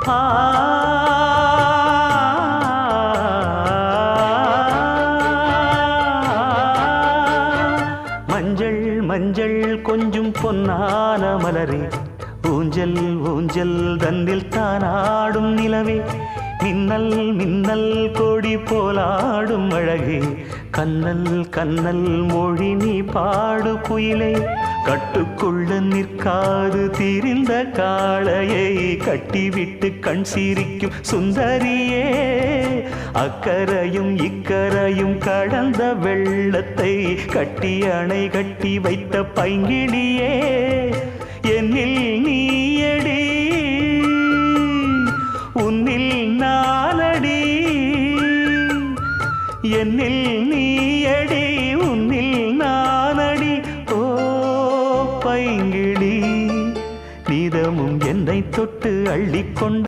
ஆ மஞ்சள் மஞ்சள் கொஞ்சம் பொன்னான மலரே, ஊஞ்சல் ஊஞ்சல் தன்னில் தானாடும் நிலவே, மின்னல் மின்னல் கொடி போலாடும் அழகே, கண்ணல் கண்ணல் மொழி நீ பாடு குயிலே, கட்டுக்குள்ள நிற்காது திரிந்த காளையை கட்டிவிட்டு கண் சிரிக்கும் சுந்தரியே, அக்கரையும் இக்கரையும் கடந்த வெள்ளத்தை கட்டி அணை கட்டி வைத்த பைங்கிளியே, என்னில் நீயடி உன்னில் நானடி, என்னில் நீயடி உன்னில் நானடி. ஓ பைங்கிளி, நீதமும் என்னை தொட்டு அள்ளிக்கொண்டு